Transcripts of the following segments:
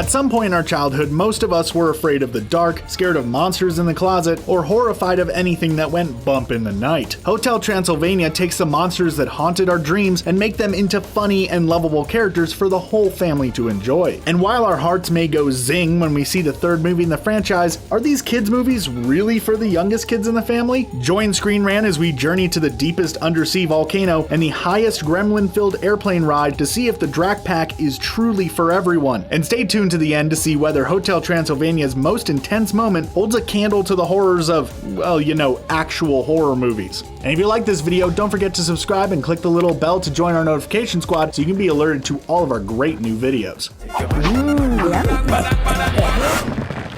At some point in our childhood, most of us were afraid of the dark, scared of monsters in the closet, or horrified of anything that went bump in the night. Hotel Transylvania takes the monsters that haunted our dreams and make them into funny and lovable characters for the whole family to enjoy. And while our hearts may go zing when we see the third movie in the franchise, are these kids' movies really for the youngest kids in the family? Join Screen Rant as we journey to the deepest undersea volcano and the highest gremlin-filled airplane ride to see if the Drac Pack is truly for everyone. And stay tuned to the end to see whether Hotel Transylvania's most intense moment holds a candle to the horrors of, well, you know, actual horror movies. And if you like this video, don't forget to subscribe and click the little bell to join our notification squad so you can be alerted to all of our great new videos.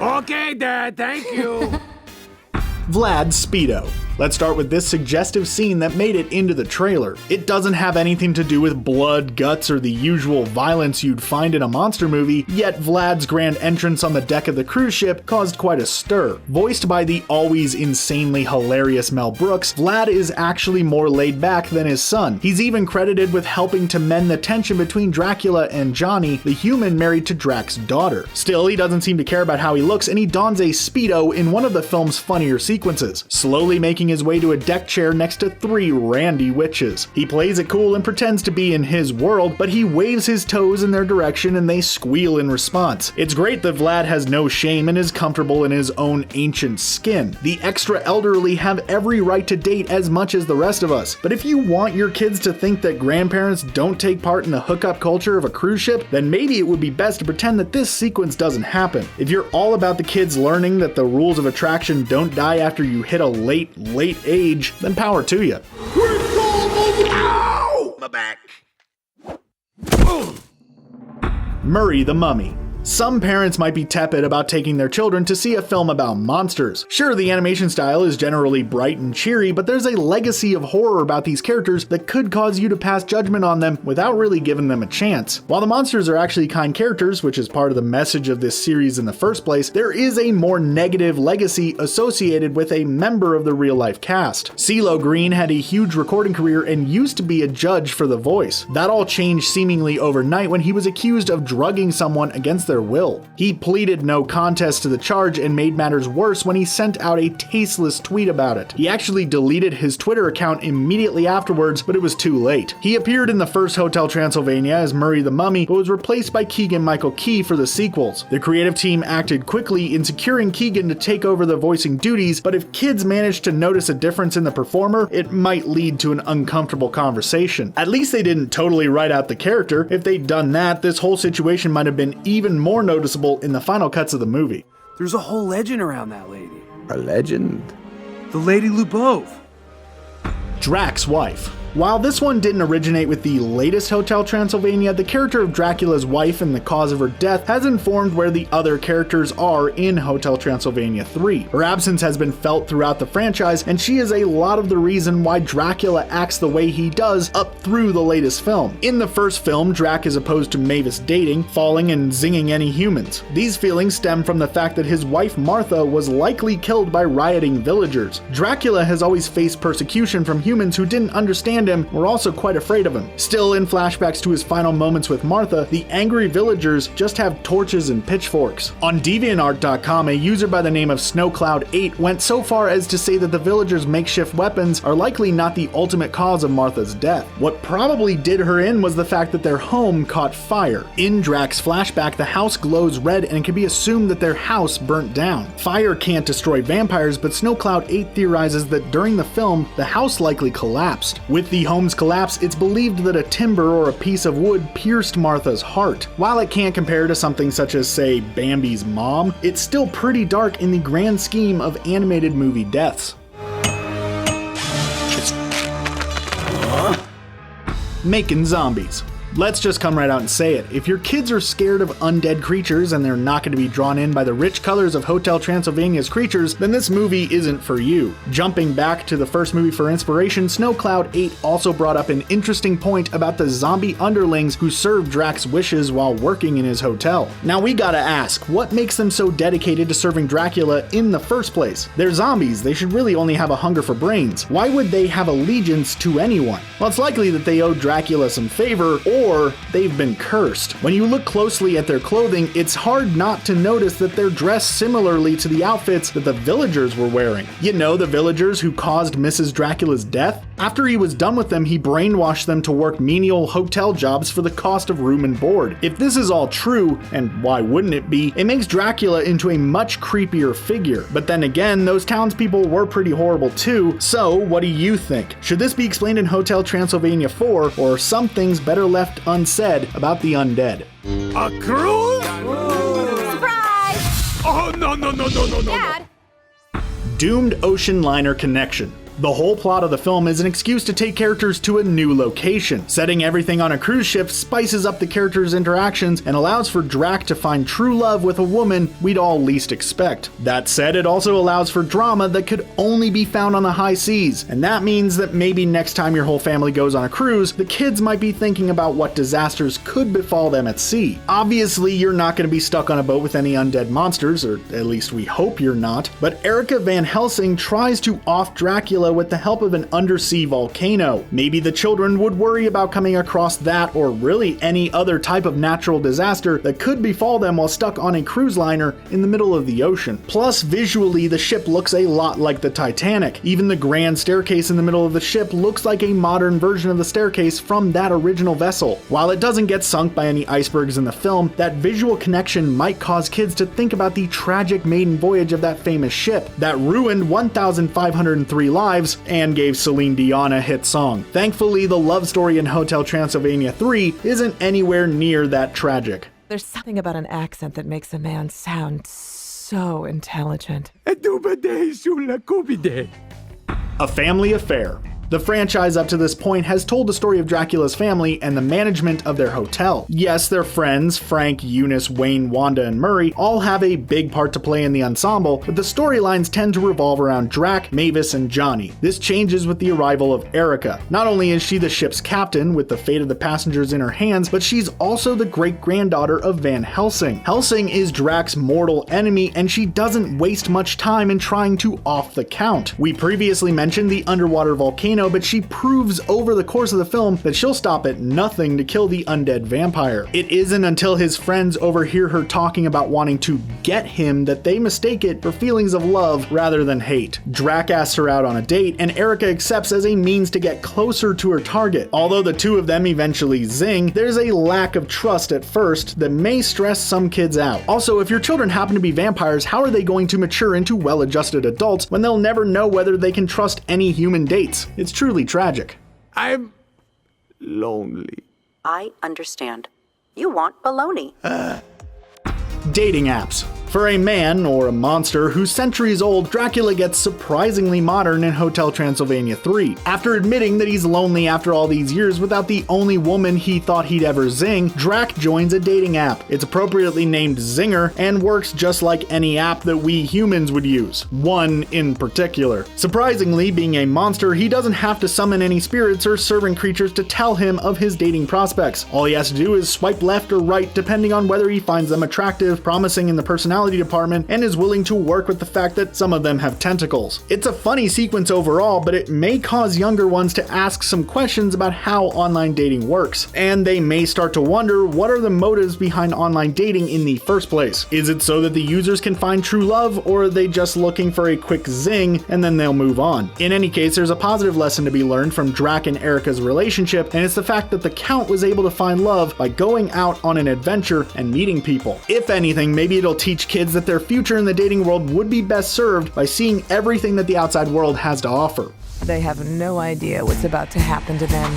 Okay, Dad, thank you. VLAD'S SPEEDO. Let's start with this suggestive scene that made it into the trailer. It doesn't have anything to do with blood, guts, or the usual violence you'd find in a monster movie, yet Vlad's grand entrance on the deck of the cruise ship caused quite a stir. Voiced by the always insanely hilarious Mel Brooks, Vlad is actually more laid back than his son. He's even credited with helping to mend the tension between Dracula and Johnny, the human married to Drac's daughter. Still, he doesn't seem to care about how he looks, and he dons a Speedo in one of the film's funnier sequences, slowly making his way to a deck chair next to 3 randy witches. He plays it cool and pretends to be in his world, but he waves his toes in their direction and they squeal in response. It's great that Vlad has no shame and is comfortable in his own ancient skin. The extra elderly have every right to date as much as the rest of us, but if you want your kids to think that grandparents don't take part in the hookup culture of a cruise ship, then maybe it would be best to pretend that this sequence doesn't happen. If you're all about the kids learning that the rules of attraction don't die after you hit a late age, then power to you. Ow! My back. Murray the Mummy. Some parents might be tepid about taking their children to see a film about monsters. Sure, the animation style is generally bright and cheery, but there's a legacy of horror about these characters that could cause you to pass judgment on them without really giving them a chance. While the monsters are actually kind characters, which is part of the message of this series in the first place, there is a more negative legacy associated with a member of the real-life cast. CeeLo Green had a huge recording career and used to be a judge for The Voice. That all changed seemingly overnight when he was accused of drugging someone against their will. He pleaded no contest to the charge and made matters worse when he sent out a tasteless tweet about it. He actually deleted his Twitter account immediately afterwards, but it was too late. He appeared in the first Hotel Transylvania as Murray the Mummy, but was replaced by Keegan-Michael Key for the sequels. The creative team acted quickly in securing Keegan to take over the voicing duties, but if kids managed to notice a difference in the performer, it might lead to an uncomfortable conversation. At least they didn't totally write out the character. If they'd done that, this whole situation might have been even more noticeable in the final cuts of the movie. There's a whole legend around that lady. A legend? The Lady Lubov. Drac's wife. While this one didn't originate with the latest Hotel Transylvania, the character of Dracula's wife and the cause of her death has informed where the other characters are in Hotel Transylvania 3. Her absence has been felt throughout the franchise, and she is a lot of the reason why Dracula acts the way he does up through the latest film. In the first film, Drac is opposed to Mavis dating, falling, and zinging any humans. These feelings stem from the fact that his wife Martha was likely killed by rioting villagers. Dracula has always faced persecution from humans who didn't understand him were also quite afraid of him. Still, in flashbacks to his final moments with Martha, the angry villagers just have torches and pitchforks. On DeviantArt.com, a user by the name of SnowCloud8 went so far as to say that the villagers' makeshift weapons are likely not the ultimate cause of Martha's death. What probably did her in was the fact that their home caught fire. In Drac's flashback, the house glows red and it can be assumed that their house burnt down. Fire can't destroy vampires, but SnowCloud8 theorizes that during the film, the house likely collapsed. With the home's collapse, it's believed that a timber or a piece of wood pierced Martha's heart. While it can't compare to something such as, say, Bambi's mom, it's still pretty dark in the grand scheme of animated movie deaths. Making zombies. Let's just come right out and say it. If your kids are scared of undead creatures and they're not going to be drawn in by the rich colors of Hotel Transylvania's creatures, then this movie isn't for you. Jumping back to the first movie for inspiration, SnowCloud8 also brought up an interesting point about the zombie underlings who serve Drac's wishes while working in his hotel. Now we gotta ask, what makes them so dedicated to serving Dracula in the first place? They're zombies, they should really only have a hunger for brains. Why would they have allegiance to anyone? Well, it's likely that they owe Dracula some favor, or or they've been cursed. When you look closely at their clothing, it's hard not to notice that they're dressed similarly to the outfits that the villagers were wearing. You know, the villagers who caused Mrs. Dracula's death? After he was done with them, he brainwashed them to work menial hotel jobs for the cost of room and board. If this is all true, and why wouldn't it be, it makes Dracula into a much creepier figure. But then again, those townspeople were pretty horrible too, so what do you think? Should this be explained in Hotel Transylvania 4, or are some things better left unsaid about the undead? A cruise? Surprise! Oh, no. Dad! Doomed ocean liner connection. The whole plot of the film is an excuse to take characters to a new location. Setting everything on a cruise ship spices up the characters' interactions and allows for Drac to find true love with a woman we'd all least expect. That said, it also allows for drama that could only be found on the high seas, and that means that maybe next time your whole family goes on a cruise, the kids might be thinking about what disasters could befall them at sea. Obviously, you're not going to be stuck on a boat with any undead monsters, or at least we hope you're not, but Ericka Van Helsing tries to off Dracula with the help of an undersea volcano. Maybe the children would worry about coming across that or really any other type of natural disaster that could befall them while stuck on a cruise liner in the middle of the ocean. Plus, visually, the ship looks a lot like the Titanic. Even the grand staircase in the middle of the ship looks like a modern version of the staircase from that original vessel. While it doesn't get sunk by any icebergs in the film, that visual connection might cause kids to think about the tragic maiden voyage of that famous ship that ruined 1,503 lives and gave Celine Dion a hit song. Thankfully, the love story in Hotel Transylvania 3 isn't anywhere near that tragic. There's something about an accent that makes a man sound so intelligent. A family affair. The franchise up to this point has told the story of Dracula's family and the management of their hotel. Yes, their friends, Frank, Eunice, Wayne, Wanda, and Murray, all have a big part to play in the ensemble, but the storylines tend to revolve around Drac, Mavis, and Johnny. This changes with the arrival of Ericka. Not only is she the ship's captain, with the fate of the passengers in her hands, but she's also the great-granddaughter of Van Helsing. Helsing is Drac's mortal enemy, and she doesn't waste much time in trying to off the Count. We previously mentioned the underwater volcano, but she proves over the course of the film that she'll stop at nothing to kill the undead vampire. It isn't until his friends overhear her talking about wanting to get him that they mistake it for feelings of love rather than hate. Drac asks her out on a date, and Ericka accepts as a means to get closer to her target. Although the two of them eventually zing, there's a lack of trust at first that may stress some kids out. Also, if your children happen to be vampires, how are they going to mature into well-adjusted adults when they'll never know whether they can trust any human dates? It's truly tragic. I'm lonely. I understand. You want baloney. Dating apps. For a man, or a monster, who's centuries old, Dracula gets surprisingly modern in Hotel Transylvania 3. After admitting that he's lonely after all these years without the only woman he thought he'd ever zing, Drac joins a dating app. It's appropriately named Zinger, and works just like any app that we humans would use. One in particular. Surprisingly, being a monster, he doesn't have to summon any spirits or servant creatures to tell him of his dating prospects. All he has to do is swipe left or right depending on whether he finds them attractive, promising in the personality department, and is willing to work with the fact that some of them have tentacles. It's a funny sequence overall, but it may cause younger ones to ask some questions about how online dating works, and they may start to wonder what are the motives behind online dating in the first place. Is it so that the users can find true love, or are they just looking for a quick zing and then they'll move on? In any case, there's a positive lesson to be learned from Drac and Ericka's relationship, and it's the fact that the Count was able to find love by going out on an adventure and meeting people. If anything, maybe it'll teach kids that their future in the dating world would be best served by seeing everything that the outside world has to offer. They have no idea what's about to happen to them.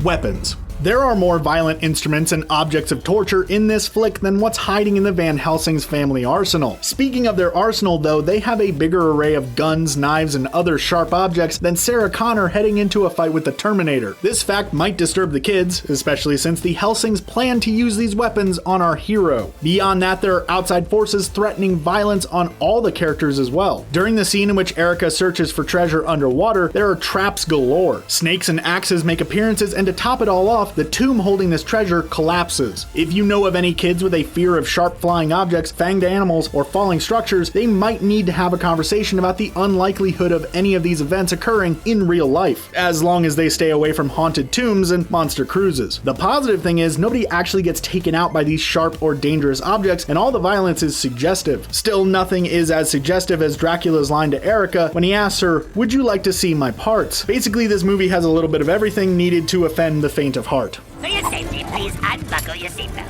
Weapons. There are more violent instruments and objects of torture in this flick than what's hiding in the Van Helsing's family arsenal. Speaking of their arsenal though, they have a bigger array of guns, knives, and other sharp objects than Sarah Connor heading into a fight with the Terminator. This fact might disturb the kids, especially since the Helsings plan to use these weapons on our hero. Beyond that, there are outside forces threatening violence on all the characters as well. During the scene in which Ericka searches for treasure underwater, there are traps galore. Snakes and axes make appearances, and to top it all off, off, the tomb holding this treasure collapses. If you know of any kids with a fear of sharp flying objects, fanged animals, or falling structures, they might need to have a conversation about the unlikelihood of any of these events occurring in real life, as long as they stay away from haunted tombs and monster cruises. The positive thing is, nobody actually gets taken out by these sharp or dangerous objects, and all the violence is suggestive. Still, nothing is as suggestive as Dracula's line to Ericka when he asks her, "Would you like to see my parts?" Basically, this movie has a little bit of everything needed to offend the faint of heart. For your safety, please unbuckle your seatbelt.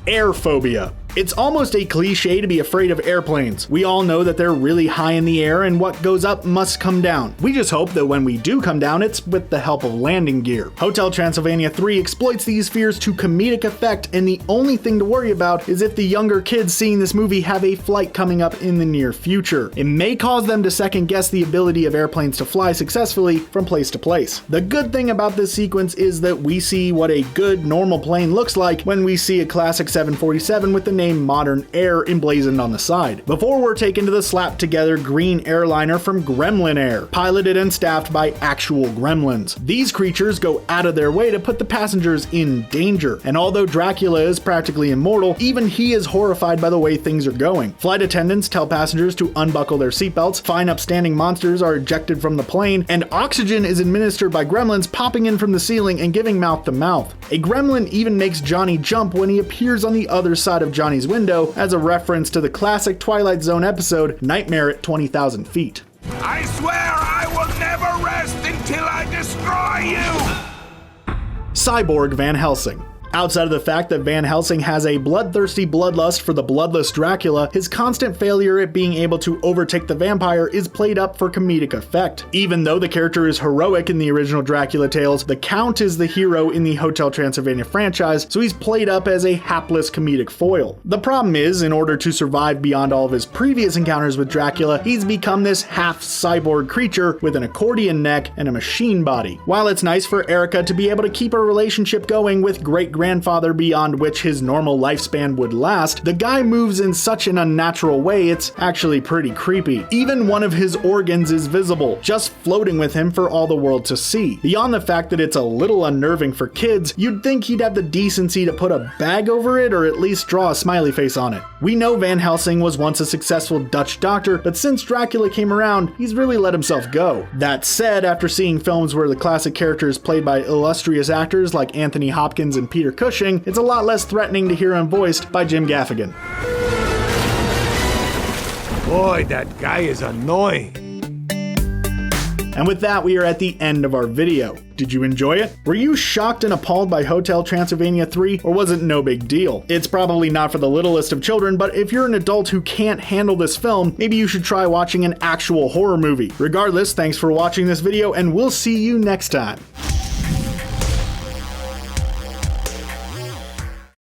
Air phobia. It's almost a cliche to be afraid of airplanes. We all know that they're really high in the air and what goes up must come down. We just hope that when we do come down, it's with the help of landing gear. Hotel Transylvania 3 exploits these fears to comedic effect, and the only thing to worry about is if the younger kids seeing this movie have a flight coming up in the near future. It may cause them to second guess the ability of airplanes to fly successfully from place to place. The good thing about this sequence is that we see what a good normal plane looks like when we see a classic 747 with the name Modern Air emblazoned on the side, before we're taken to the slapped together green airliner from Gremlin Air, piloted and staffed by actual gremlins. These creatures go out of their way to put the passengers in danger, and although Dracula is practically immortal, even he is horrified by the way things are going. Flight attendants tell passengers to unbuckle their seatbelts, fine upstanding monsters are ejected from the plane, and oxygen is administered by gremlins popping in from the ceiling and giving mouth to mouth. A gremlin even makes Johnny jump when he appears on the other side of Johnny's window, as a reference to the classic Twilight Zone episode Nightmare at 20,000 Feet. I swear I will never rest until I destroy you! CYBORG Van Helsing. Outside of the fact that Van Helsing has a bloodthirsty bloodlust for the bloodless Dracula, his constant failure at being able to overtake the vampire is played up for comedic effect. Even though the character is heroic in the original Dracula tales, the Count is the hero in the Hotel Transylvania franchise, so he's played up as a hapless comedic foil. The problem is, in order to survive beyond all of his previous encounters with Dracula, he's become this half cyborg creature with an accordion neck and a machine body. While it's nice for Ericka to be able to keep a relationship going with great-grandfather beyond which his normal lifespan would last, the guy moves in such an unnatural way it's actually pretty creepy. Even one of his organs is visible, just floating with him for all the world to see. Beyond the fact that it's a little unnerving for kids, you'd think he'd have the decency to put a bag over it or at least draw a smiley face on it. We know Van Helsing was once a successful Dutch doctor, but since Dracula came around, he's really let himself go. That said, after seeing films where the classic character is played by illustrious actors like Anthony Hopkins and Peter Cushing, it's a lot less threatening to hear him voiced by Jim Gaffigan. Boy, that guy is annoying. And with that, we are at the end of our video. Did you enjoy it? Were you shocked and appalled by Hotel Transylvania 3, or was it no big deal? It's probably not for the littlest of children, but if you're an adult who can't handle this film, maybe you should try watching an actual horror movie. Regardless, thanks for watching this video, and we'll see you next time.